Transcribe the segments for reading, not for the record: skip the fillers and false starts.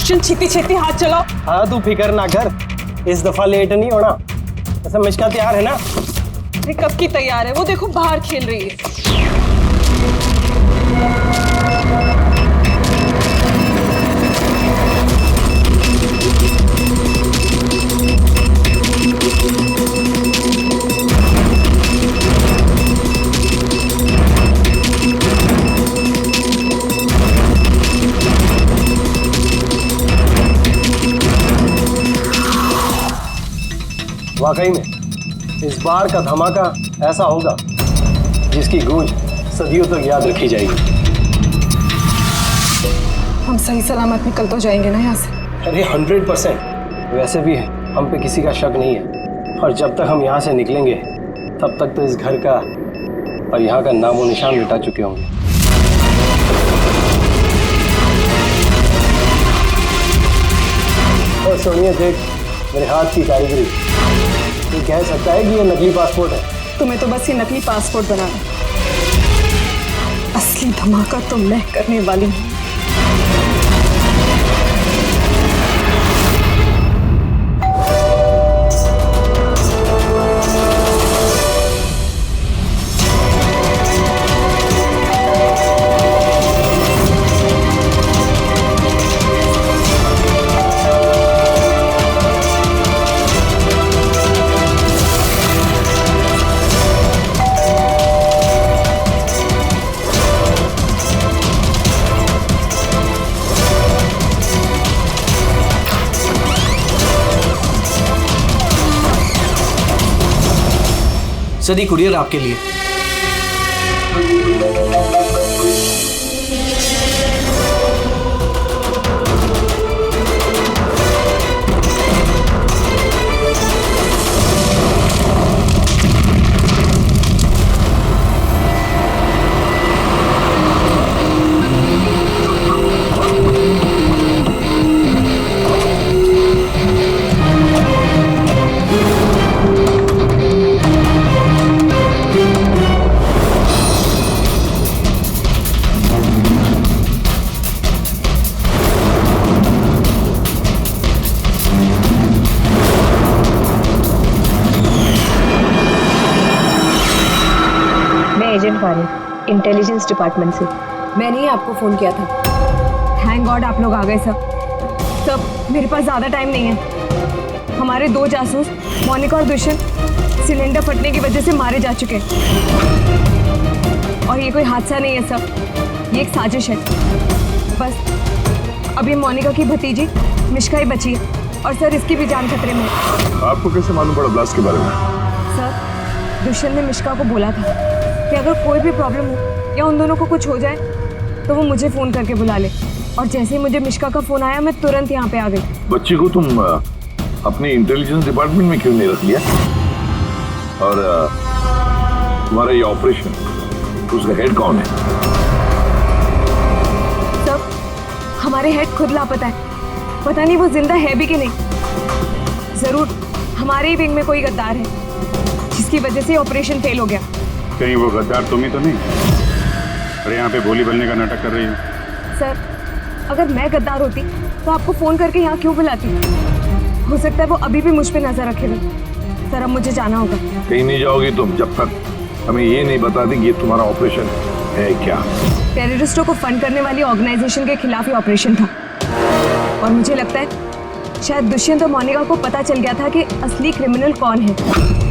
दुष्यंत छेती छेती हाथ चलाओ। हाँ तू फिक्र ना कर, इस दफा लेट नहीं होना। ऐसा मिष्का तैयार है ना? अरे कब की तैयार है, वो देखो बाहर खेल रही है। वाकई में इस बार का धमाका ऐसा होगा जिसकी गूंज सदियों तक याद रखी जाएगी। हम सही सलामत निकल तो जाएंगे ना यहाँ से? अरे 100%। वैसे भी हम पे किसी का शक नहीं है, और जब तक हम यहाँ से निकलेंगे तब तक तो इस घर का और यहाँ का नामो निशान मिटा चुके होंगे। और सुनिए देख, मेरे हाथ की कारीगरी, तू कह सकता है कि ये नकली पासपोर्ट है? तुम्हें तो बस ये नकली पासपोर्ट बनाना, असली धमाका तो मैं करने वाली हूँ। सदी कुरियर आपके लिए। एजेंट वानी, इंटेलिजेंस डिपार्टमेंट से। मैंने ही आपको फोन किया था। थैंक गॉड आप लोग आ गए सब। मेरे पास ज्यादा टाइम नहीं है। हमारे 2 जासूस मोनिका और दुष्यंत सिलेंडर फटने की वजह से मारे जा चुके हैं। और ये कोई हादसा नहीं है सब, ये एक साजिश है। बस अब ये मोनिका की भतीजी मिष्का ही बची है, और सर इसकी भी जान खतरे में है। आपको कैसे मालूम पड़ा ब्लास्ट के बारे में? सर दुष्यंत ने मिष्का को बोला था कि अगर कोई भी प्रॉब्लम हो या उन दोनों को कुछ हो जाए तो वो मुझे फोन करके बुला ले। और जैसे ही मुझे मिष्का का फोन आया, मैं तुरंत यहाँ पे आ गई। बच्ची को तुम अपने इंटेलिजेंस डिपार्टमेंट में क्यों नहीं रख लिया? और तुम्हारा ये ऑपरेशन, उसका हेड कौन है? सब हमारे हेड खुद लापता है। पता नहीं वो जिंदा है भी कि नहीं। जरूर हमारे ही विंग में कोई गद्दार है जिसकी वजह से ऑपरेशन फेल हो गया। कहीं वो गद्दार तुम ही तो नहीं? अरे यहाँ पे बोली बनने का नाटक कर रही हो। सर अगर मैं गद्दार होती तो आपको फोन करके यहाँ क्यों बुलाती? हो सकता है वो अभी भी मुझ पे नजर रखे हुए। सर अब मुझे जाना होगा। कहीं नहीं जाओगी तुम जब तक हमें ये नहीं बता दें कि ये तुम्हारा ऑपरेशन है क्या। टेररिस्टों को फंड करने वाली ऑर्गेनाइजेशन के खिलाफ ही ऑपरेशन था। और मुझे लगता है शायद दुष्यंत और मोनिका को पता चल गया था कि असली क्रिमिनल कौन है,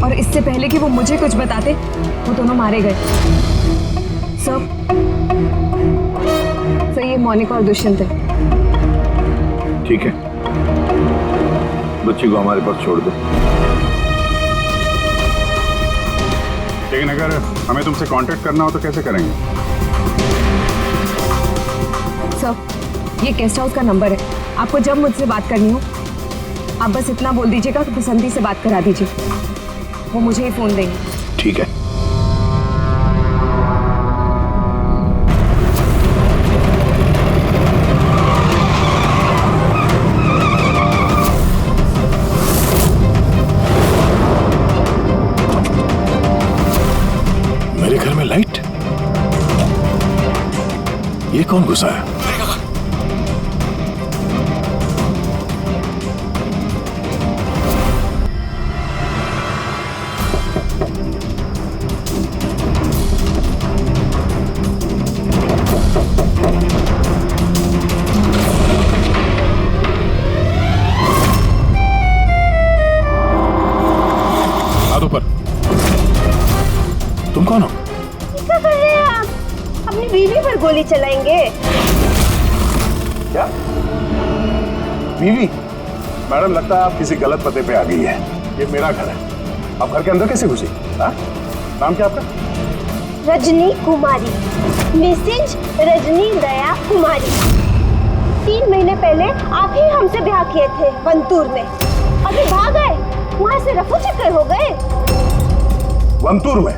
और इससे पहले कि वो मुझे कुछ बताते वो दोनों मारे गए। सर ये मोनिका और दुष्यंत है। ठीक है, बच्ची को हमारे पास छोड़ दो। लेकिन अगर हमें तुमसे कांटेक्ट करना हो तो कैसे करेंगे? सर ये गेस्ट हाउस का नंबर है। आपको जब मुझसे बात करनी हो आप बस इतना बोल दीजिएगा कि बसंती से बात करा दीजिए, वो मुझे ही फोन देंगे। ठीक है। मेरे घर में लाइट, ये कौन घुसा है? क्या बीवी? मैडम लगता है आप किसी गलत पते पे आ गई है। ये मेरा घर है, आप घर के अंदर कैसे घुसी? नाम क्या आपका? रजनी कुमारी, मिसेज रजनी दया कुमारी। 3 महीने पहले आप ही हमसे ब्याह किए थे वंतूर में, अभी भाग गए, वहाँ से रफू चक्कर हो गए। वंतूर में?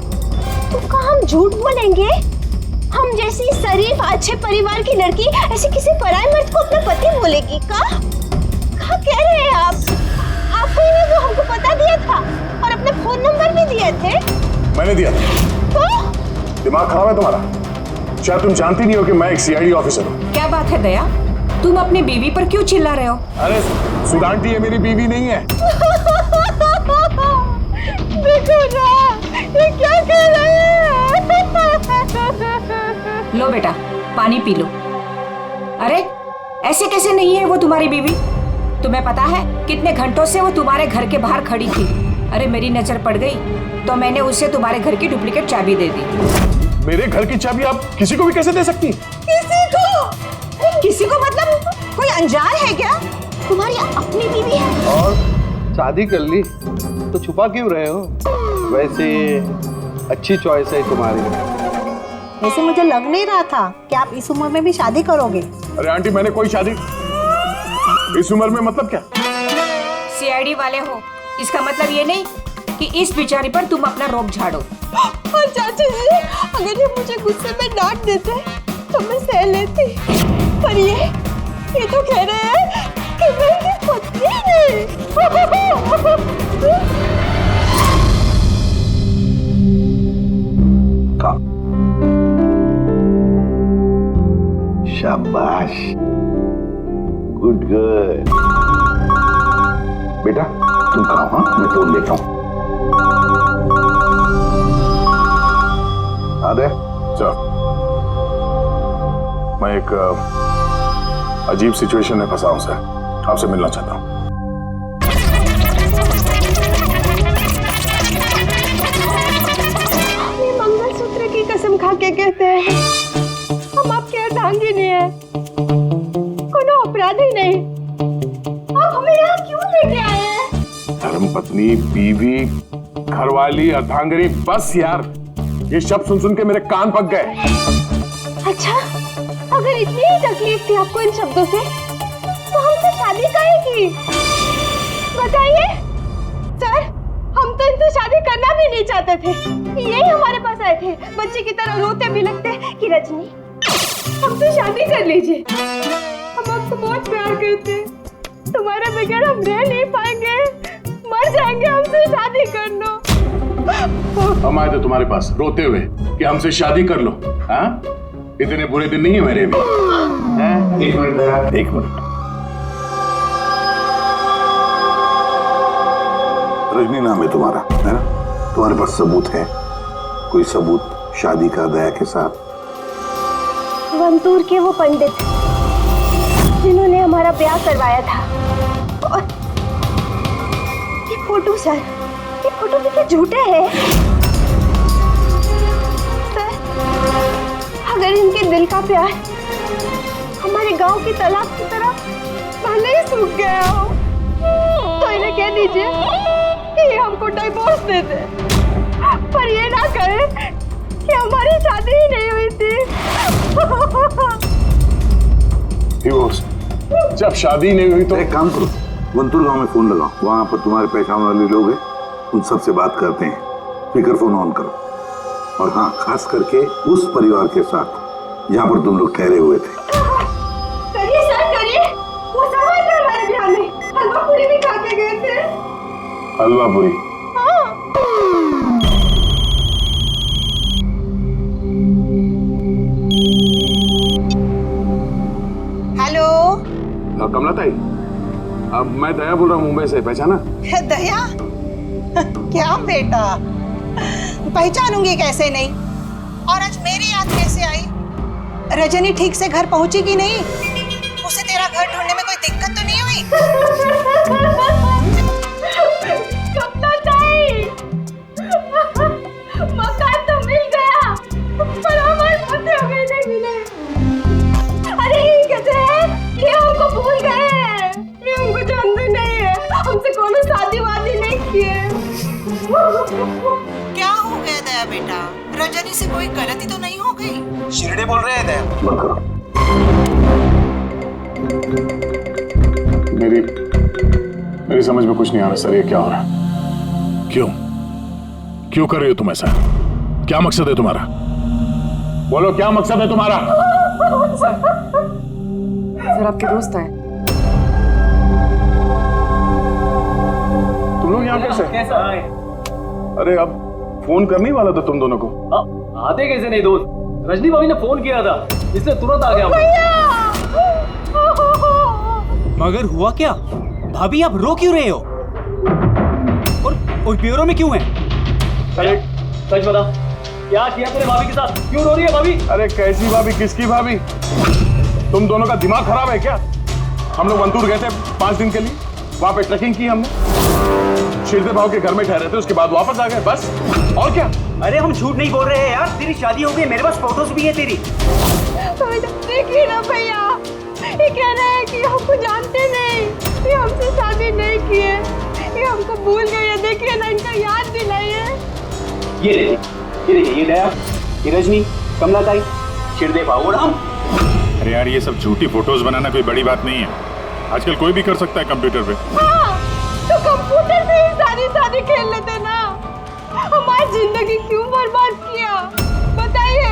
तो क्या हम झूठ बोलेंगे? हम जैसी शरीफ अच्छे परिवार की लड़की ऐसे किसी पराये मर्द को अपना पति बोलेगी? क्या कह रहे हैं आप? आपको ही नहीं वो हमको पता दिया था और अपने फोन नंबर भी दिए थे। मैंने दिया था। तो दिमाग खराब है तुम्हारा? शायद तुम जानती नहीं हो कि मैं एक सीआईडी ऑफिसर हूँ। क्या बात है दया, तुम अपनी बीवी पर क्यों चिल्ला रहे हो? अरे सुधांटी ये मेरी बीवी नहीं है। देखो ना, ये क्या कर रहे हैं? लो बेटा, पानी पी लो। अरे ऐसे कैसे नहीं है वो तुम्हारी बीवी? तुम्हें पता है कितने घंटों से वो तुम्हारे घर के बाहर खड़ी थी। अरे मेरी नजर पड़ गई तो मैंने उसे तुम्हारे घर की डुप्लीकेट चाबी दे दी। मेरे घर की चाबी आप किसी को भी कैसे दे सकती? किसी को मतलब कोई अनजान है क्या? तुम्हारी अपनी बीवी है? और शादी कर ली तो छुपा क्यों रहे हो? वैसे अच्छी चॉइस है तुम्हारी। वैसे मुझे लग नहीं रहा था कि आप इस उम्र में भी शादी करोगे। अरे आंटी मैंने कोई शादी इस उम्र में मतलब क्या? सीआईडी वाले हो, इसका मतलब ये नहीं कि इस बेचारी पर तुम अपना रोब झाड़ो। और चाचा जी, अगर ये मुझे गुस्से में डांट देते तो मैं सह लेती, पर ये तो कह रहे हैं कि मैं इनकी पत्नी नहीं। शाबाश, गुड गर्ल। बेटा तुम खाओ, हाँ मैं फोन लेता हूँ। आदे चल, मैं एक अजीब सिचुएशन में फंसा हूं सर, आपसे मिलना चाहता हूँ। ये मंगलसूत्र की कसम खा के कहते हैं हम आपके अर्धांगिनी है, कोनो अपराधी नहीं। आप हमें यहाँ क्यों लेके आए हैं? धर्मपत्नी, बीवी, घरवाली, अर्धांगिनी, बस यार ये शब्द सुन सुन के मेरे कान पक गए। अच्छा, अगर इतनी ही तकलीफ थी आपको इन शब्दों से, तो हमसे शादी काहे की? बताइए सर, हम तो इनसे शादी करना भी नहीं चाहते थे। यही हमारे पास आए थे, बच्चे की तरह रोते भी लगते कि रजनी हमसे शादी कर लीजिए, हम आपको बहुत प्यार करते हैं, तुम्हारे बगैर हम रह नहीं पाएंगे, मर जाएंगे, हमसे शादी कर लो। हम आए थे तुम्हारे पास रोते हुए कि हमसे शादी कर लो। हाँ, इतने बुरे दिन नहीं है मेरे भी। एक मिनट, एक मिनट। रजनी नाम है तुम्हारा, है ना? तुम्हारे पास सबूत है? कोई सबूत शादी का दया के साथ? वंतूर के वो पंडित जिन्होंने हमारा ब्याह करवाया था, और ये फोटो सर, ये फोटो कितने झूठे हैं। सर, अगर इनके दिल का प्यार हमारे गांव की तालाब की तरह भले ही सूख गया हो, तो इन्हें कह दीजिए कि ये हमको डिवोर्स दे दे, पर ये ना कहे कि हमारी शादी ही नहीं हुई थी। डिवोर्स? जब शादी नहीं हुई तो एक काम करो, वंतूर गांव में फोन लगाओ, वहां पर तुम्हारे पहचान वाले लोग हैं, उन सबसे बात करते हैं। स्पीकर फोन ऑन करो, और हाँ, खास करके उस परिवार के साथ जहां पर तुम लोग ठहरे हुए थे। करिए सर, करिए। वो सब आए थे हमारे ब्याह में, हलवा पूरी भी खा के गए थे। हलवा पूरी? हेलो कमला ताई, अब मैं दया बोल रहा हूँ, मुंबई से, पहचाना? दया? क्या बेटा, पहचानूंगी कैसे नहीं? और आज मेरी याद कैसे आई? रजनी ठीक से घर पहुंची कि नहीं? उसे तेरा घर ढूंढने में कोई दिक्कत तो नहीं हुई? कमला ताई, मकान तो मिल गया, पर हमारे पति हमें नहीं मिले। अरे ये कहते हैं कि से कोई गलती तो नहीं हो गई? शिरडे बोल रहे हैं दया। बंद करो। मेरी समझ में कुछ नहीं आ रहा सर, ये क्या हो रहा है? क्यों कर रही हो तुम ऐसा? क्या मकसद है तुम्हारा? बोलो, क्या मकसद है तुम्हारा? सर आपके दोस्त आए। तुम लोग यहाँ कैसे आए? अरे अब फोन करने वाला था तुम दोनों को। आते कैसे नहीं दोस्त? रजनी भाभी ने फोन किया था, इसलिए तुरंत आ गया। मगर हुआ क्या? भाभी आप रो क्यों रहे हो? और ब्यूरो में क्यों हैं? अरे सच बता, क्या किया तूने भाभी के साथ? क्यों रो रही है भाभी? अरे कैसी भाभी, किसकी भाभी? तुम दोनों का दिमाग खराब है क्या? हम लोग वंतूर गए थे 5 दिन के लिए, वहां पे ट्रैकिंग की हमने, शिरदे भाव के घर में ठहरे थे, उसके बाद वापस आ गए, बस। और क्या? अरे हम झूठ नहीं बोल रहे हैं यार, तेरी शादी हो गई, मेरे पास फोटोज भी है तेरी। देखिए ना भैया, ये कह रहे हैं कि हमको जानते नहीं, ये हमसे शादी नहीं किए, ये हमको भूल गए हैं। देखिए ना, इनका याद दिलाइए। ये दया, ये रजनी, कमला ताई, शिरदे भाव और हम। अरे यार, ये सब झूठी फोटोज बनाना कोई बड़ी बात नहीं है, आजकल कोई भी कर सकता है कंप्यूटर पे। हाँ, तो कंप्यूटर पे ही सारी शादी खेल लेते ना। हमारी जिंदगी क्यों बर्बाद किया बताइए?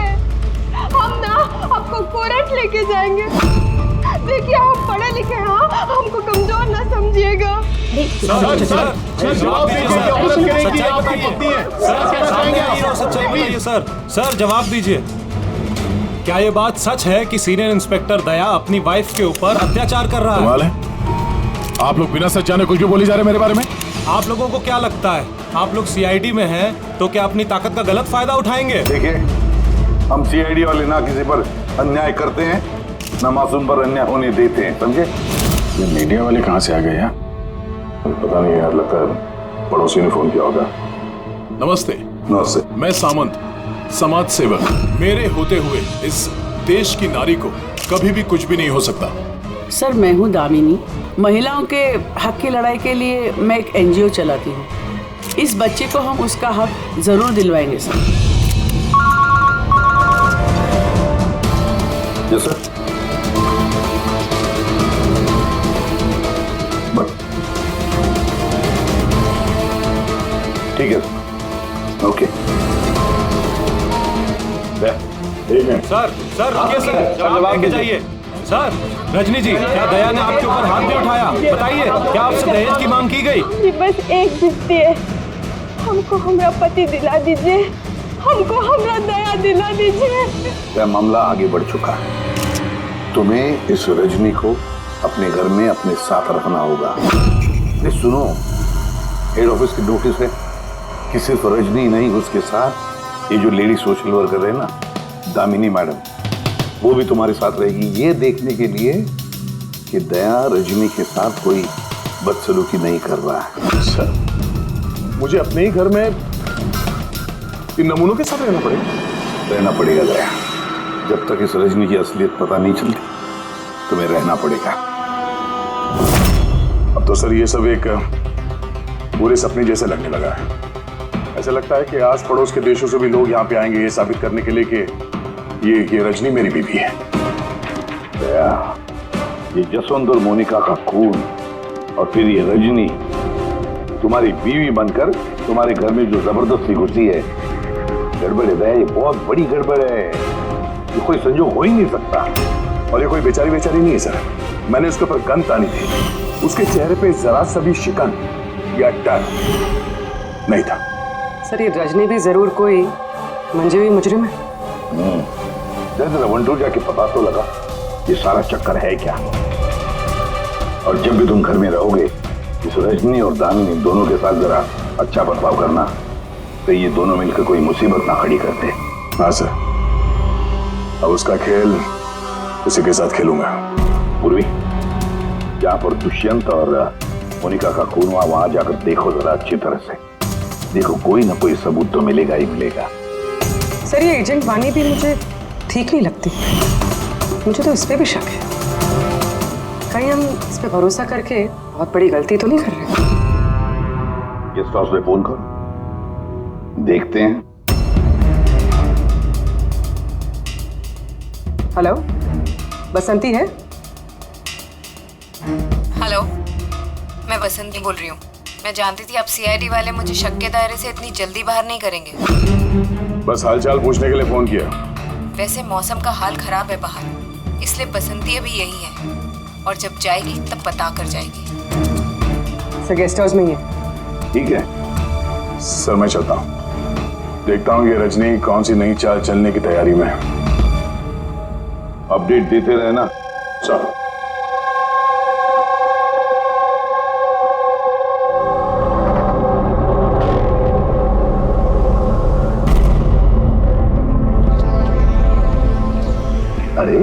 हम ना आपको कोर्ट लेके जाएंगे। देखिए हम पढ़े लिखे हैं, हमको कमजोर ना समझिएगा। सर जवाब दीजिए, क्या ये बात सच है कि सीनियर इंस्पेक्टर दया अपनी वाइफ के ऊपर अत्याचार कर रहा है? आप लोग बिना सच जाने कुछ भी बोली जा रहे हैं मेरे बारे में। आप लोगों को क्या लगता है, आप लोग सीआईडी में हैं तो क्या अपनी ताकत का गलत फायदा उठाएंगे? देखिए, हम सीआईडी वाले ना किसी पर अन्याय करते हैं, ना मासूम पर अन्याय होने देते हैं, समझे? ये मीडिया वाले कहाँ से आ गए यार? पता नहीं यार, लगता है पड़ोसी ने फोन किया होगा। नमस्ते। नमस्ते। मैं सामंत, समाज सेवक। मेरे होते हुए इस देश की नारी को कभी भी कुछ भी नहीं हो सकता। सर मैं हूँ दामिनी, महिलाओं के हक की लड़ाई के लिए मैं एक एनजीओ चलाती हूँ। इस बच्चे को हम उसका हक जरूर दिलवाएंगे सर। Yes sir. ठीक है, ओके। ठीक है सर रुकिए सर, जवाब देके जाइए। सर, रजनी जी, क्या दया ने आपके ऊपर हाथ नहीं उठाया? बताइए, क्या आपसे दहेज की मांग की गई? जी बस एक जिद्दी है, हमको हमरा पति दिला दीजिए, हमको हमरा दया दिला दीजिए। यह मामला आगे बढ़ चुका है, तुम्हें इस रजनी को अपने घर में अपने साथ रखना होगा। ये सुनो, हेड ऑफिस की नोटिस है कि सिर्फ रजनी नहीं, उसके साथ ये जो लेडी सोशल वर्कर है ना, दामिनी मैडम, वो भी तुम्हारे साथ रहेगी, ये देखने के लिए कि दया रजनी के साथ कोई बदसलूकी नहीं कर रहा है। सर, मुझे अपने ही घर में इन नमूनों के साथ रहना पड़ेगा दया। जब तक इस रजनी की असलियत पता नहीं चलती, तुम्हें रहना पड़ेगा। अब तो सर ये सब एक बुरे सपने जैसे लगने लगा है। ऐसा लगता है कि आस पड़ोस के देशों से भी लोग यहाँ पे आएंगे ये साबित करने के लिए कि ये रजनी मेरी बीवी है। दया, ये जसवंत और मोनिका का खून और फिर ये रजनी तुम्हारी बीवी बनकर तुम्हारे घर में जो जबरदस्ती घुसी है, गड़बड़ है दया, ये बहुत बड़ी गड़बड़ है, ये कोई संजोग हो ही नहीं सकता। और ये कोई बेचारी नहीं है सर, मैंने उसके ऊपर गन तानी थी, उसके चेहरे पे जरा सा भी शिकन या डर नहीं था। सर ये रजनी भी जरूर कोई मंजे हुई मुजरिम है। जरा वंटूर जाके पता तो लगा ये सारा चक्कर है क्या। और जब भी तुम घर में रहोगे, इस रजनी और दामिनी दोनों के साथ जरा अच्छा बर्ताव करना, तो ये दोनों मिलकर कोई मुसीबत ना खड़ी करते। हाँ सर, अब उसका खेल उसी के साथ खेलूंगा। पूर्वी, जहाँ पर दुष्यंत और मोनिका का खून हुआ, वहां जाकर देखो जरा अच्छी तरह से, देखो कोई ना कोई सबूत तो मिलेगा ही मिलेगा। सर ये एजेंट वानी भी मुझे ठीक नहीं लगती, मुझे तो इस पे भी शक है, कहीं हम इस पे भरोसा करके बहुत बड़ी गलती तो नहीं कर रहे? गेस्ट हाउस में फोन करो, देखते हैं हेलो, बसंती है? हेलो, मैं बसंती बोल रही हूँ। मैं जानती थी आप सीआईडी वाले मुझे शक के दायरे से इतनी जल्दी बाहर नहीं करेंगे। बस हालचाल पूछने के लिए फोन किया। वैसे मौसम का हाल खराब है बाहर, इसलिए बसंती अभी यही है और जब जाएगी तब बता कर जाएगी। सर गेस्ट हाउस में ही है। ठीक है सर, मैं चलता हूँ। देखता हूँ ये रजनी कौन सी नई चाल चलने की तैयारी में है। अपडेट देते रहना। चलो। अरे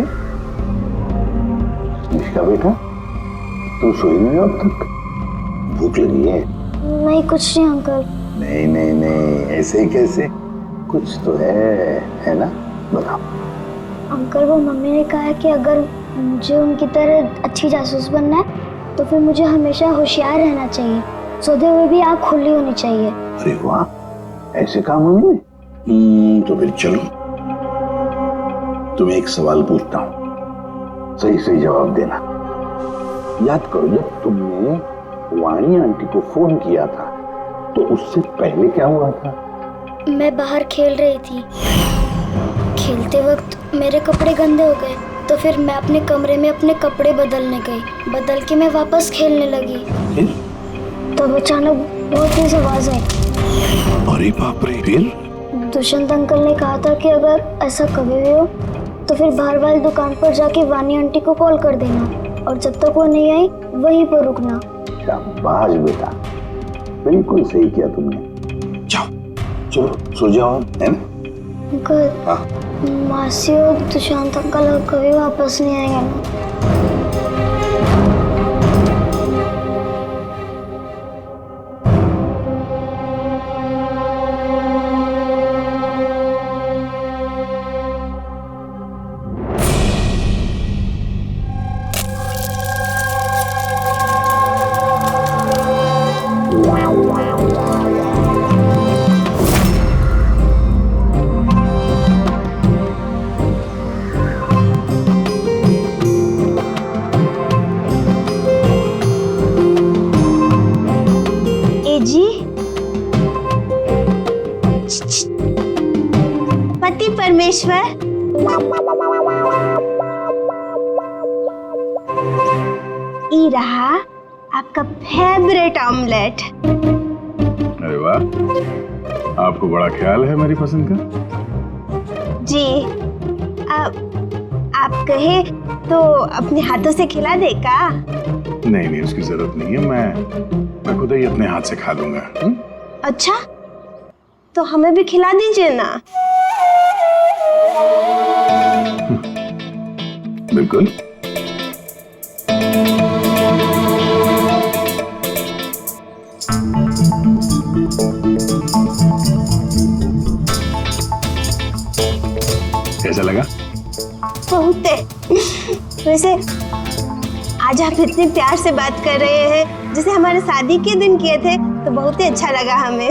निष्ठा बेटा, तुम सोई नहीं हो अब तक? भूख लगी है? नहीं कुछ नहीं अंकल। नहीं नहीं नहीं, ऐसे ही कैसे? कुछ तो है ना? बताओ। अंकल वो मम्मी ने कहा है कि अगर मुझे उनकी तरह अच्छी जासूस बनना है तो फिर मुझे हमेशा होशियार रहना चाहिए, सोते हुए भी आँख खुली होनी चाहिए। अरे वाह, ऐसे काम मम्मी ने? तो फिर चलो, तुम्हें एक सवाल पूछता हूँ, सही सही जवाब देना। याद करो जब तुमने वाणी आंटी को फोन किया था तो उससे पहले क्या हुआ था? मैं बाहर खेल रही थी, खेलते वक्त मेरे कपड़े गंदे हो गए तो फिर मैं अपने कमरे में अपने कपड़े बदलने गई, बदल के मैं वापस खेलने लगी। तो अचानक बहुत तेज आवाज आई। अरे बाप रे, फिर? दुष्यंत अंकल ने कहा था कि अगर ऐसा कभी भी हो तो फिर बाहर वाली दुकान पर जाके वानी आंटी को कॉल कर देना और जब तक वो नहीं आई वहीं पर रुकना। शाबाश बेटा, बिल्कुल सही किया तुमने। जाओ चलो सो जाओ, है ना? अंकल, मासी और दुष्यंत अंकल कभी वापस नहीं आएंगे ना? पति परमेश्वर, ई रहा आपका फेवरेट ऑमलेट। अरे वाह, आपको बड़ा ख्याल है मेरी पसंद का। जी, आप कहे तो अपने हाथों से खिला दे का? नहीं नहीं, उसकी जरूरत नहीं है, मैं खुद ही अपने हाथ से खा लूंगा। अच्छा, तो हमें भी खिला दीजिए ना। बिल्कुल। कैसा लगा? बहुत है। वैसे आज आप इतने प्यार से बात कर रहे हैं जैसे हमारे शादी के दिन किए थे, तो बहुत ही अच्छा लगा हमें।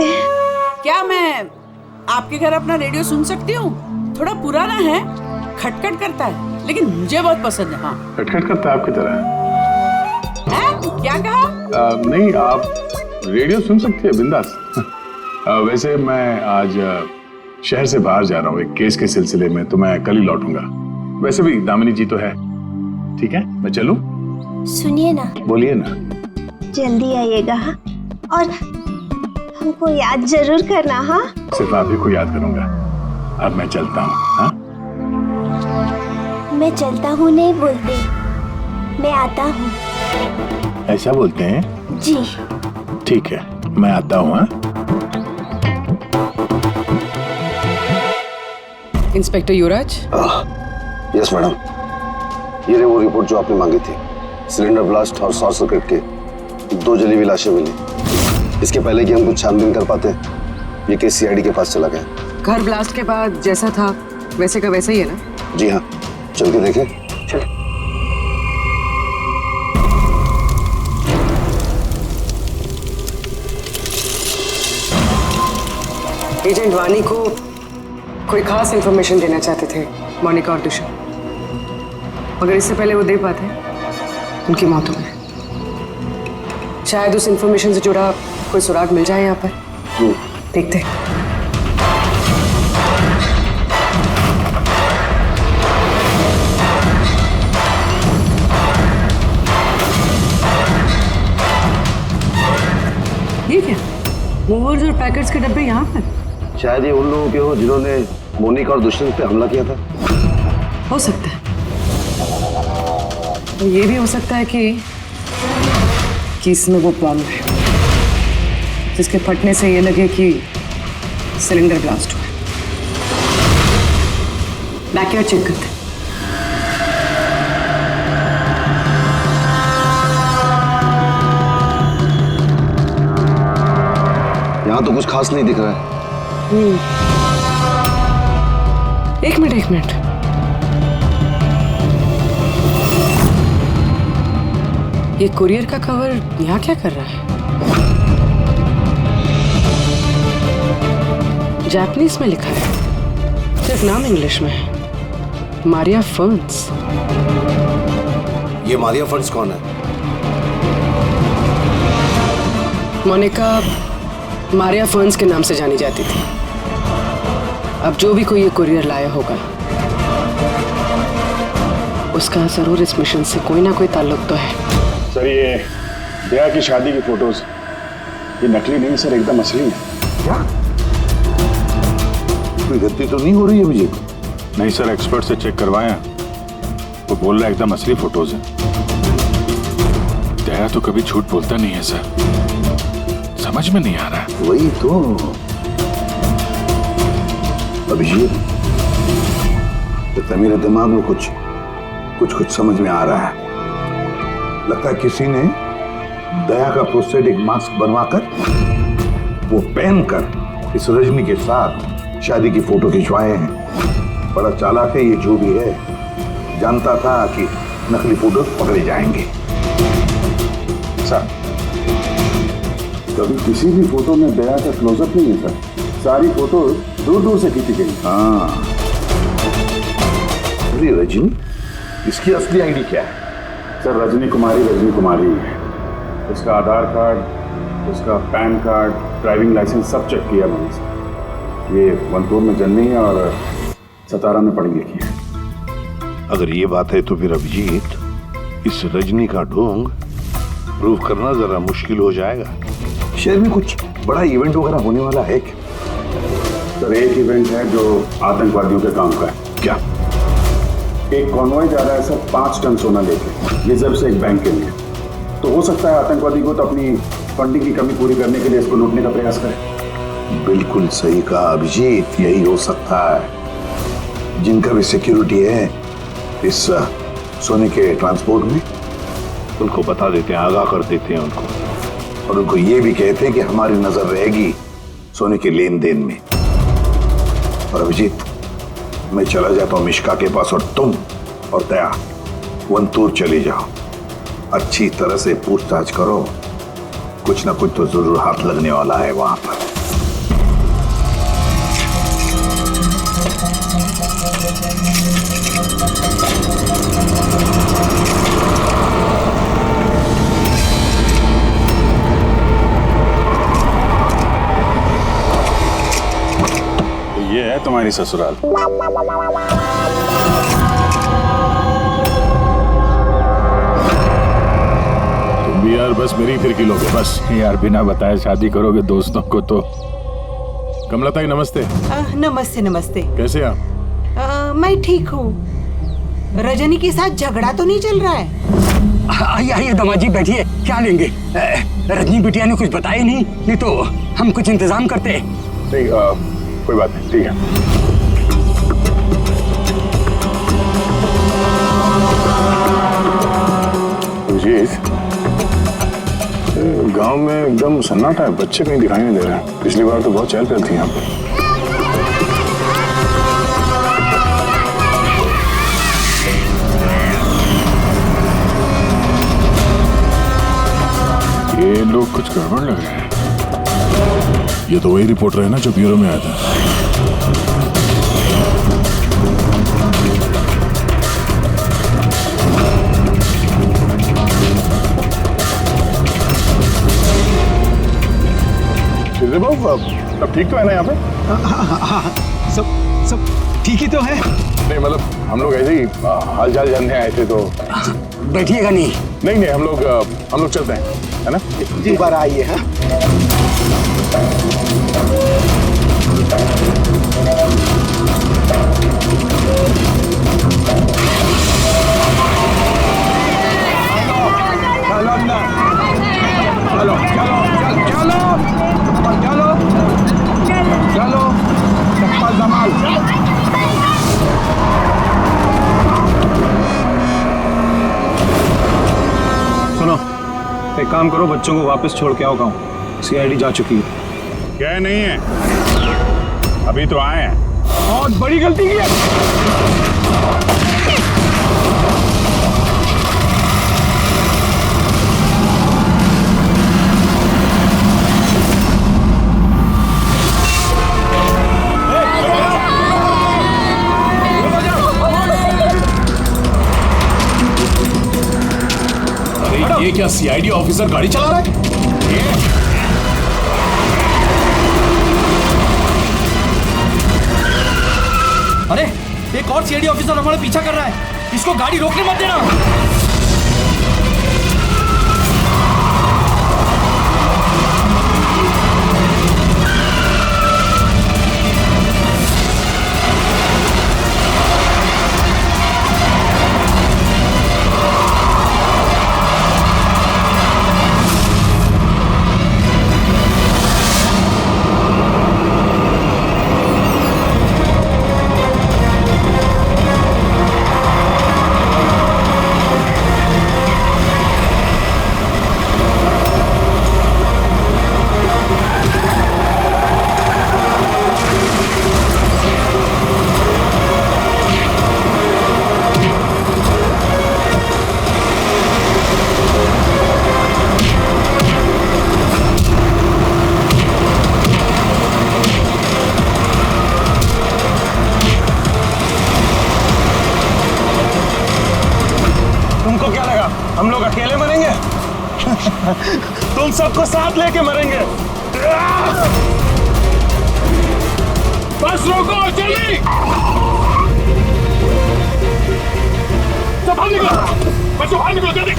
क्या मैं आपके घर अपना रेडियो सुन सकती हूँ? थोड़ा पुराना है, खटखट करता है, लेकिन मुझे बहुत पसंद है। हाँ, खटखट करता है आपकी तरह है? क्या कहा? नहीं, आप रेडियो सुन सकती है बिंदास। वैसे मैं आज शहर से बाहर जा रहा हूँ एक केस के सिलसिले में, तो मैं कल ही लौटूंगा। वैसे भी दामिनी जी तो है। ठीक है, मैं चलूं? सुनिए ना। बोलिए ना। जल्दी आइएगा और हमको याद जरूर करना। हाँ, सिर्फ आप ही को याद करूंगा। अब मैं चलता हूँ। हाँ, मैं चलता हूँ नहीं बोलते, मैं आता हूँ। ऐसा बोलते हैं? जी। ठीक है, मैं आता हूँ। हाँ, इंस्पेक्टर युवराज। यस मैडम, ये रही वो रिपोर्ट जो आपने मांगी थी। सिलेंडर ब्लास्ट और शॉर्ट सर्किट के 2 जली हुई लाशें मिली। इसके पहले कि हम कुछ छानबीन कर पाते, ये केस सीआईडी के पास चला गया। घर ब्लास्ट के बाद जैसा था वैसे का वैसा ही है ना? जी हाँ, चल के देखें। चल। एजेंट वानी को कोई खास इंफॉर्मेशन देना चाहते थे मोनिका और दुष्यंत। मगर इससे पहले वो दे पाते उनकी मौत हो गई। शायद उस इंफॉर्मेशन से जुड़ा कोई सुराग मिल जाए यहाँ पर। देखते हैं। ये क्या? मूवर्स और पैकेट्स के डब्बे यहाँ पर? शायद ये उन लोगों के हो जिन्होंने मोनिका और दुष्यंत पे हमला किया था। हो सकता है। और ये भी हो सकता है कि इसमें वो बॉम्ब है जिसके फटने से ये लगे कि सिलेंडर ब्लास्ट हुआ। बैकयार्ड चेक करते हैं। यहाँ तो कुछ खास नहीं दिख रहा है। एक मिनट। ये कुरियर का कवर यहाँ क्या कर रहा है? जापानीज में लिखा है, सिर्फ नाम इंग्लिश में है, मारिया फर्न्स। ये मारिया फर्न्स कौन है? मोनिका मारिया फर्न्स के नाम से जानी जाती थी। अब जो भी कोई ये कुरियर लाया होगा उसका जरूर इस मिशन से कोई ना कोई ताल्लुक तो है। सर ये दया की शादी की फोटोज ये नकली नहीं सर, एकदम असली है। क्या? कोई गलती तो नहीं हो रही है मुझे? नहीं सर, एक्सपर्ट से चेक करवाया, वो बोल रहा है एकदम असली फोटोज है। दया तो कभी झूठ बोलता नहीं है सर, समझ में नहीं आ रहा है। वही तो अभिजीत, तो मेरे दिमाग में कुछ समझ में आ रहा है। लगता है किसी ने दया का प्रोस्थेटिक मास्क बनवाकर वो पहनकर इस रजनी के साथ शादी की फोटो खिंचवाए हैं। बड़ा चालाक है ये जो भी है, जानता था कि नकली फोटो पकड़े जाएंगे। सर कभी किसी भी फोटो में दया का क्लोजअप नहीं है सर, सारी फोटो दूर दूर से खींची गई। हाँ, अरे रजनी, इसकी असली आईडी क्या है? सर रजनी कुमारी है। उसका आधार कार्ड, उसका पैन कार्ड, ड्राइविंग लाइसेंस सब चेक किया मैंने सर। ये वनपुर में जन्मी है और सतारा में पढ़ी लिखी है। अगर ये बात है तो फिर अभिजीत, इस रजनी का ढोंग प्रूव करना जरा मुश्किल हो जाएगा। शहर में कुछ बड़ा इवेंट वगैरह होने वाला है क्या? सर एक इवेंट है जो आतंकवादियों के काम का है। क्या? एक कॉन्वॉय जा रहा है सर 5 टन सोना लेके रिजर्व से एक बैंक के लिए। तो हो सकता है आतंकवादी को तो अपनी फंडिंग की कमी पूरी करने के लिए इसको लूटने का प्रयास करें। बिल्कुल सही कहा अभिजीत, यही हो सकता है। जिनका भी सिक्योरिटी है इस सोने के ट्रांसपोर्ट में, उनको बता देते हैं, आगाह कर देते हैं उनको, और उनको ये भी कहते हैं कि हमारी नजर रहेगी सोने के लेन देन में। और अभिजीत, मैं चला जाता हूं मिश्का के पास और तुम और दया वनतूर चले जाओ। अच्छी तरह से पूछताछ करो, कुछ ना कुछ तो जरूर हाथ लगने वाला है वहां पर। ये है तुम्हारी ससुराल। तुम भी यार बस मेरी फिर किलोगे बस यार, बिना बताए शादी करोगे दोस्तों को तो। कमलताई नमस्ते। नमस्ते नमस्ते। कैसे आप? मैं ठीक हूँ। रजनी के साथ झगड़ा तो नहीं चल रहा है? आइए आइए दामाजी बैठिए, क्या लेंगे? रजनी बिटिया ने कुछ बताया नहीं तो हम कुछ इंतजाम करते। नहीं कोई बात नहीं, ठीक है। गांव में एकदम सन्नाटा है, बच्चे कहीं दिखाई नहीं दे रहे हैं। पिछली बार तो बहुत चहल पहल थी यहाँ पे। ये लोग कुछ गड़बड़ लग रहे हैं। ये तो वही रिपोर्टर है ना जो ब्यूरो में आया था। शिरदे बाबू सब ठीक तो है ना यहाँ पे? हाँ, सब ठीक ही तो है। नहीं मतलब हम लोग ऐसे ही हाल चाल जानने आए थे तो। बैठिएगा नहीं? नहीं हम लोग चलते हैं, है ना? जी बार आइए। हाँ चलो चप्पल संभाल। सुनो, एक काम करो, बच्चों को वापस छोड़ के आओ गाँव। सीआईडी जा चुकी है। क्या नहीं है, अभी तो आए हैं। बहुत बड़ी गलती की है। ये क्या सीआईडी ऑफिसर गाड़ी चला रहा है? अरे एक और सीआईडी ऑफिसर हमारे पीछा कर रहा है, इसको गाड़ी रोकने मत देना। हम लोग अकेले मरेंगे? तुम सबको साथ लेके मरेंगे। बस रोको, जल्दी सब बाहर निकलो, बच्चों बाहर निकलो जल्दी।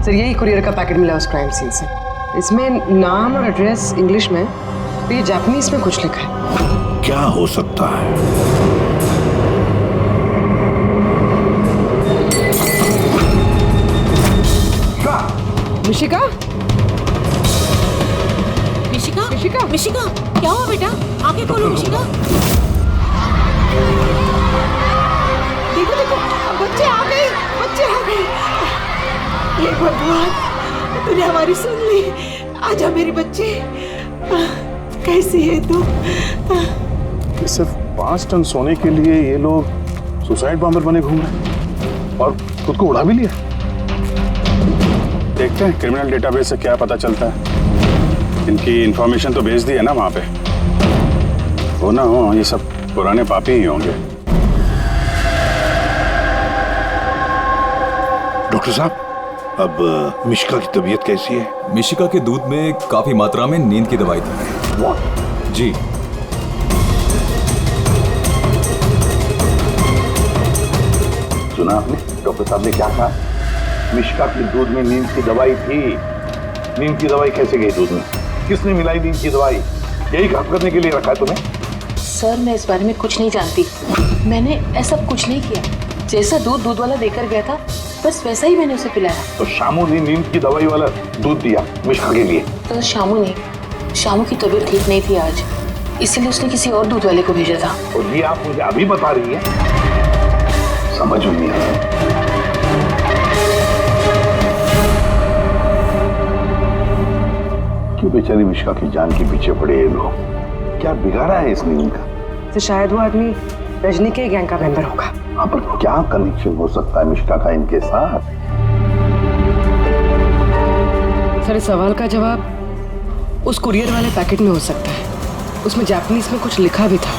सर यही कुरियर का पैकेट मिला उस क्राइम सीन से। इसमें नाम और एड्रेस इंग्लिश में, तो ये जापानीज में कुछ लिखा है। क्या हो सकता है? मिशिका? मिशिका? मिशिका? मिशिका? क्या हुआ बेटा? आंखें खोलो मिशिका। देखो देखो, बच्चे आ गए, बच्चे आ गए। हे भगवान, तूने हमारी सुन ली। आजा मेरे बच्चे। कैसी है तू? सिर्फ 5 टन सोने के लिए ये लोग सुसाइड बॉम्बर बने घूम रहे हैं और खुद को उड़ा भी लिया। देखते हैं क्रिमिनल डेटाबेस से क्या पता चलता है। इनकी इंफॉर्मेशन तो भेज दी है ना वहां पे। हो ना हो, ये सब पुराने पापी ही होंगे। डॉक्टर साहब, अब मिशिका की तबीयत कैसी है? मिशिका के दूध में काफी मात्रा में नींद की दवाई थी। What? जी। सुना आपने डॉक्टर साहब ने क्या कहा? मिशिका के दूध में नींद की दवाई थी। नींद की दवाई कैसे गई दूध में? किसने मिलाई नींद की दवाई? यही काम करने के लिए रखा है तुम्हें? सर मैं इस बारे में कुछ नहीं जानती। मैंने ऐसा कुछ नहीं किया। जैसा दूध वाला देकर गया था बस वैसा ही मैंने उसे पिलाया। तो शामू ने नींद की दवाई वाला दूध दिया मिशिका के लिए? तो शामू की तबीयत ठीक नहीं थी आज, इसीलिए उसने किसी और दूध वाले को भेजा था। और ये आप मुझे अभी बता रही है? समझ नहीं आ रहा। क्यों बेचारी मिशिका की जान के पीछे पड़े ये लोग? क्या बिगाड़ा है इसने इनका? तो शायद वो आदमी रजनी के गैंग का मेंबर होगा। हाँ, पर क्या कनेक्शन हो सकता है मिश्का का इनके साथ? सर, इस सवाल का जवाब उस कुरियर वाले पैकेट में हो सकता है। उसमें जापानीज में कुछ लिखा भी था।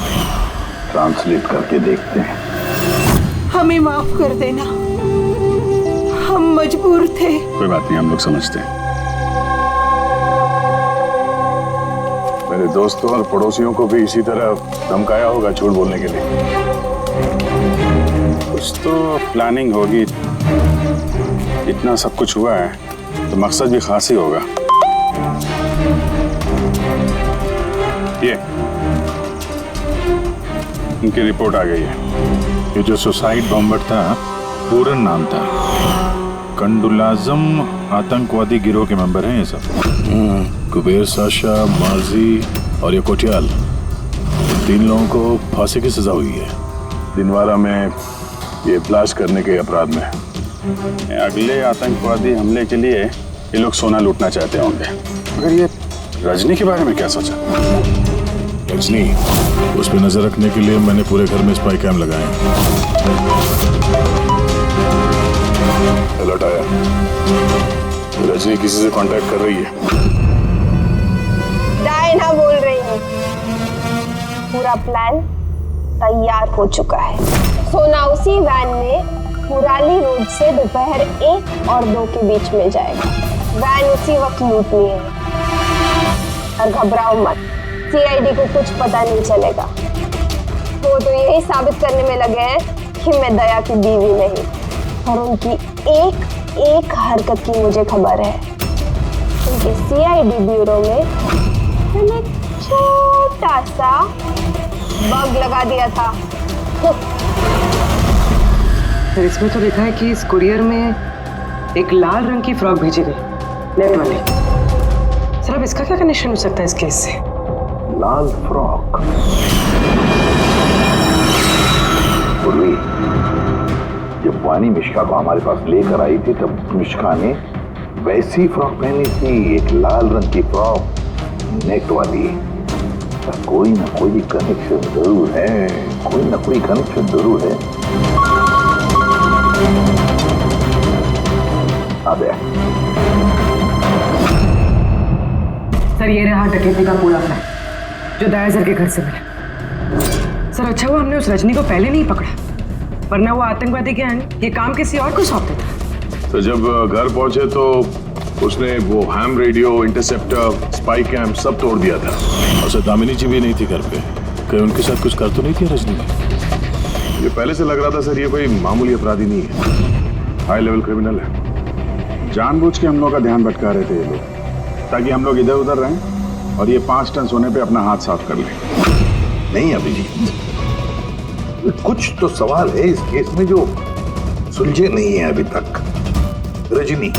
ट्रांसलेट करके देखते हैं। हमें माफ कर देना, हम मजबूर थे। कोई बात नहीं, हम लोग समझते हैं। मेरे दोस्तों और पड़ोसियों को भी इसी तरह धमकाया होगा झूठ बोलने के लिए। कुछ तो प्लानिंग होगी। इतना सब कुछ हुआ है तो मकसद भी खास ही होगा। ये उनकी रिपोर्ट आ गई है। ये जो सुसाइड बॉम्बर था, पूरन नाम था, कंडुलाजम आतंकवादी गिरोह के मेंबर हैं ये सब। कुबेर साशा, माजी और ये कोटियाल, 3 लोगों को फांसी की सजा हुई है दिनवारा में ये ब्लास्ट करने के अपराध में। अगले आतंकवादी हमले के लिए ये लोग सोना लूटना चाहते होंगे। मगर ये रजनी के बारे में क्या सोचा? रजनी, उस पर नजर रखने के लिए मैंने पूरे घर में स्पाई कैम लगाए हैं। अलर्ट आया, रजनी किसी से कांटेक्ट कर रही है। डायना बोल रही है, पूरा प्लान तैयार हो चुका है। सोना उसी वैन में मुराली रोड से दोपहर 1 और 2 के बीच में जाएगा। वैन उसी वक्त लूटनी है और घबराओ मत, सीआईडी को कुछ पता नहीं चलेगा। वो तो यही साबित करने में लगे हैं कि मैं दया की बीवी नहीं, और उनकी एक एक हरकत की मुझे खबर है। उनके सीआईडी ब्यूरो में मैंने छोटा सा बग लगा दिया था। सर, इसमें तो लिखा है कि इस कुरियर में एक लाल रंग की फ्रॉक भेजी गई, नेट वाली। सर, अब इसका क्या कनेक्शन हो सकता है इस केस से? लाल फ्रॉक? पूर्वी, जब वानी मिश्का को हमारे पास लेकर आई थी तब मिश्का ने वैसी फ्रॉक पहनी थी, एक लाल रंग की फ्रॉक, नेट वाली। पर कोई ना कोई कनेक्शन जरूर है, कोई ना कोई कनेक्शन जरूर है। आ गया। सर, ये रहा डकैती का पूरा प्लान जो दयासर के घर से मिला। सर, अच्छा हुआ हमने उस रजनी को पहले नहीं पकड़ा, वरना वो आतंकवादी गैंग ये काम किसी और को सौंप देता। तो जब घर पहुंचे तो उसने वो ham radio, interceptor, spy camp सब तोड़ दिया था। और सर, दामिनी जी भी नहीं थी घर पे। कहीं उनके साथ कुछ कर तो नहीं थी रजनी? ये पहले से लग रहा था सर, ये कोई मामूली अपराधी नहीं है, हाई लेवल क्रिमिनल है। जानबूझ के हम लोग का ध्यान भटका रहे थे ये लोग, ताकि हम लोग इधर उधर रहें और ये 5 टन सोने पे अपना हाथ साफ कर लें। नहीं अभिजीत, कुछ तो सवाल है इस केस में जो सुलझे नहीं है अभी तक। रजनी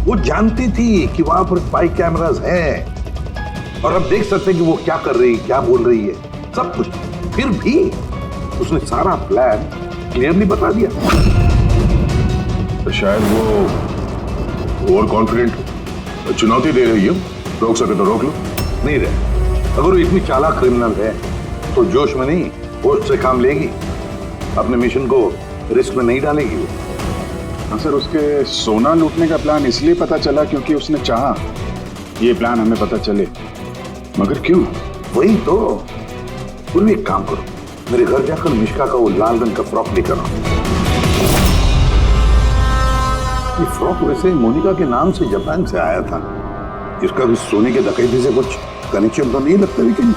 वो जानती थी कि वहां पर स्पाई कैमरास हैं और अब देख सकते हैं कि वो क्या कर रही, क्या बोल रही है, सब कुछ। फिर भी उसने सारा प्लान क्लियरली बता दिया। तो शायद वो ओवर कॉन्फिडेंट चुनौती दे रही हो, रोक सके तो रोक लो। नहीं रहे, अगर वो इतनी चालाक क्रिमिनल है तो जोश में नहीं, होश से काम लेगी, अपने मिशन को रिस्क में नहीं डालेगी वो। हाँ सर, उसके सोना लूटने का प्लान इसलिए पता चला क्योंकि उसने चाहा ये प्लान हमें पता चले। मगर क्यों? वही तो। पूर्वी, एक काम करो, मेरे घर जाकर मिश्का का वो लाल रंग का फ्रॉक लेकर आओ। ये फ्रॉक वैसे मोनिका के नाम से जापान से आया था। इसका भी सोने के डकैती से कुछ कनेक्शन तो नहीं लगता, लेकिन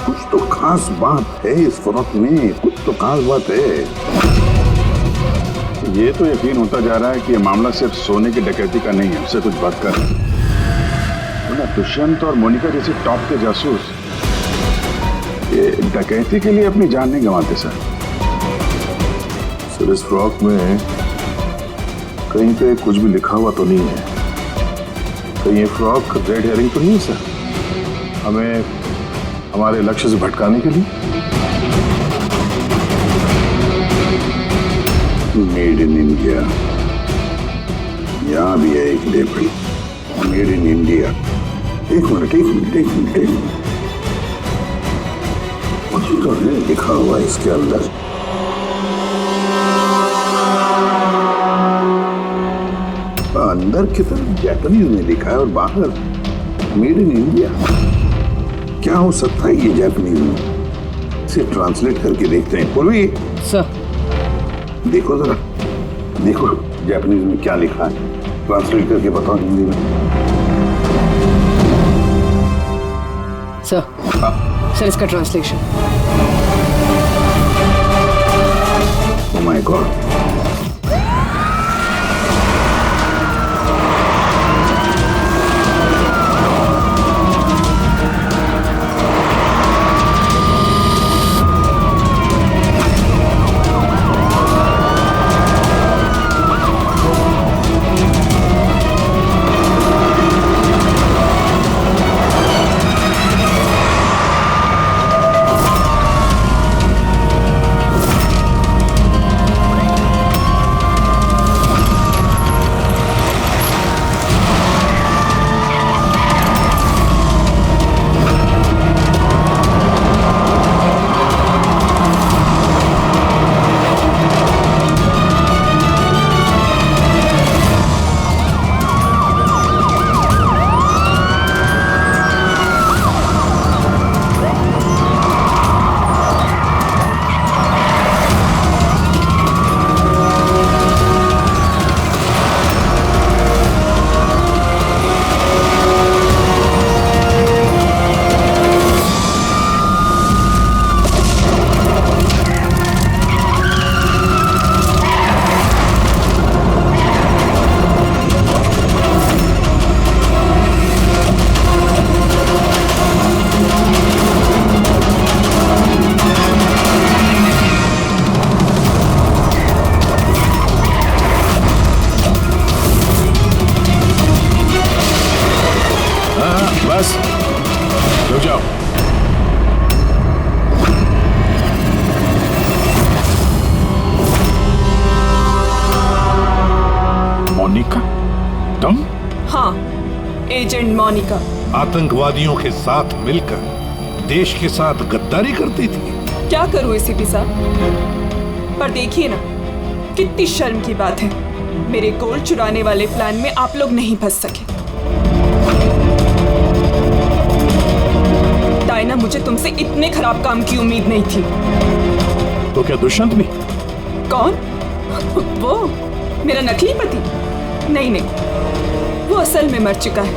कुछ तो खास बात है इस फ्रॉक में, कुछ तो खास बात है। ये तो यकीन होता जा रहा है कि ये मामला सिर्फ सोने की डकैती का नहीं है, उससे कुछ बढ़कर है। दुष्यंत और मोनिका जैसे टॉप के जासूस ये डकैती के लिए अपनी जान नहीं गंवाते सर। सर, इस फ्रॉक में कहीं पे कुछ भी लिखा हुआ तो नहीं है? कहीं ये फ्रॉक रेड हेयरिंग तो नहीं है सर, हमें हमारे लक्ष्य से भटकाने के लिए? मेड इन इंडिया, यहाँ भी है एक लेबल, मेड इन इंडिया। एक मिनट, एक मिनट, एक मिनट, एक मिनट। लिखा हुआ है इसके अंदर। अंदर की तरफ जापानीज में लिखा है और बाहर मेड इन इंडिया। क्या हो सकता है ये जापानीज में? इसे ट्रांसलेट करके देखते हैं। पूर्वी सर देखो जरा, देखो जापानीज में क्या लिखा है, ट्रांसलेट करके बताओ हिंदी में। सर इसका ट्रांसलेशन। Oh my God. बस रुक जाओ। मोनिका तुम? हाँ, एजेंट मोनिका। आतंकवादियों के साथ मिलकर देश के साथ गद्दारी करती थी। क्या करूं एसीपी साहब, पर देखिए ना कितनी शर्म की बात है, मेरे गोल्ड चुराने वाले प्लान में आप लोग नहीं फंस सके। डायना, मुझे तुमसे इतने खराब काम की उम्मीद नहीं थी। तो क्या दुष्यंत भी? कौन? वो मेरा नकली पति? नहीं नहीं, वो असल में मर चुका है।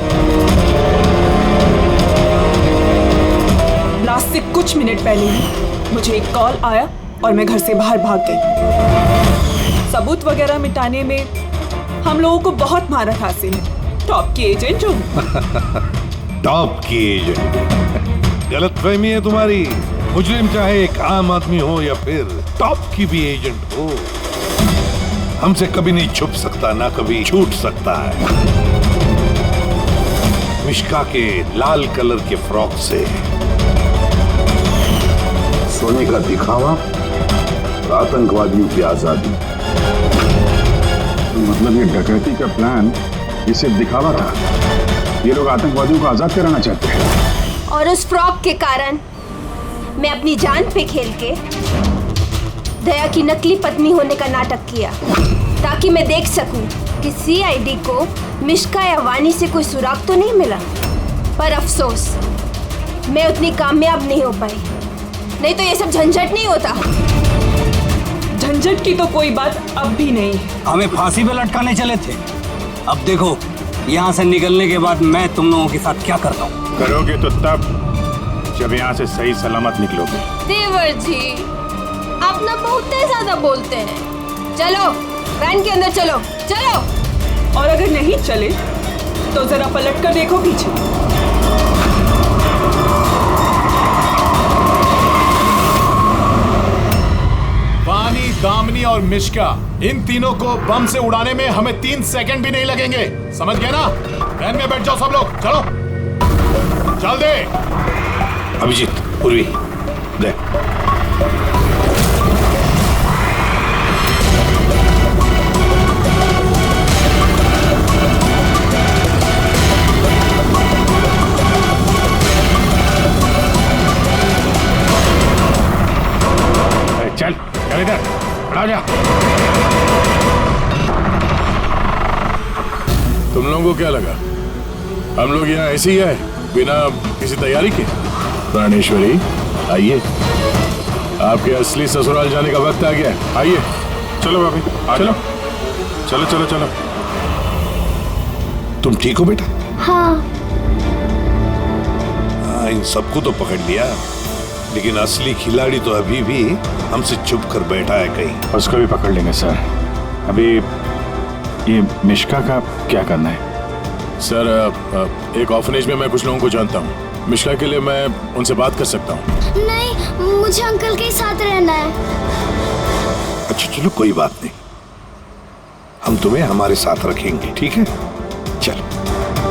लास्ट से कुछ मिनट पहले ही मुझे एक कॉल आया और मैं घर से बाहर भाग गई। सबूत वगैरह मिटाने में हम लोगों को बहुत महारत हासिल है। टॉप की एजेंट हूँ। टॉप की एजेंट? गलतफहमी है तुम्हारी। मुजरिम चाहे एक आम आदमी हो या फिर टॉप की भी एजेंट हो, हमसे कभी नहीं छुप सकता, ना कभी छूट सकता है। मिश्का के लाल कलर के फ्रॉक से सोने का दिखावा और आतंकवादियों की आजादी। मतलब ये डकैती का प्लान ये सिर्फ दिखावा था? ये लोग आतंकवादियों को आजाद कराना चाहते हैं। और उस फ्रॉक के कारण मैं अपनी जान पे खेल के दया की नकली पत्नी होने का नाटक किया, ताकि मैं देख सकूं कि सीआईडी को मिश्का या वानी से कोई सुराग तो नहीं मिला। पर अफसोस मैं उतनी कामयाब नहीं हो पाई, नहीं तो ये सब झंझट नहीं होता। झंझट की तो कोई बात अब भी नहीं है। हमें फांसी पे लटकाने चले थे, अब देखो यहाँ से निकलने के बाद मैं तुम लोगों के साथ क्या करता हूँ। करोगे तो तब जब यहाँ से सही सलामत निकलोगे। देवर जी, आप ना बहुत ज्यादा बोलते हैं। चलो वैन के अंदर चलो, चलो। और अगर नहीं चले तो जरा पलट कर देखो पीछे। वानी, दामिनी और मिश्का, इन तीनों को बम से उड़ाने में हमें 3 सेकंड भी नहीं लगेंगे। समझ गए ना? वैन में बैठ जाओ सब लोग, चलो चल दे। अभिजीत, पूर्वी, दे। आपको क्या लगा हम लोग यहाँ ऐसे ही आए बिना किसी तैयारी के? प्राणेश्वरी आइए, आपके असली ससुराल जाने का वक्त आ गया है। आइए। चलो भाभी, चलो चलो चलो चलो। तुम ठीक हो बेटा? हाँ। इन सबको तो पकड़ लिया, लेकिन असली खिलाड़ी तो अभी भी हमसे छुप कर बैठा है कहीं। उसको भी पकड़ लेंगे सर। अभी ये मिश्का का क्या करना है? सर एक ऑर्फनेज में मैं कुछ लोगों को जानता हूँ। मिश्का के लिए मैं उनसे बात कर सकता हूँ। नहीं, मुझे अंकल के साथ रहना है। अच्छा चलो कोई बात नहीं, हम तुम्हें हमारे साथ रखेंगे, ठीक है? चलो।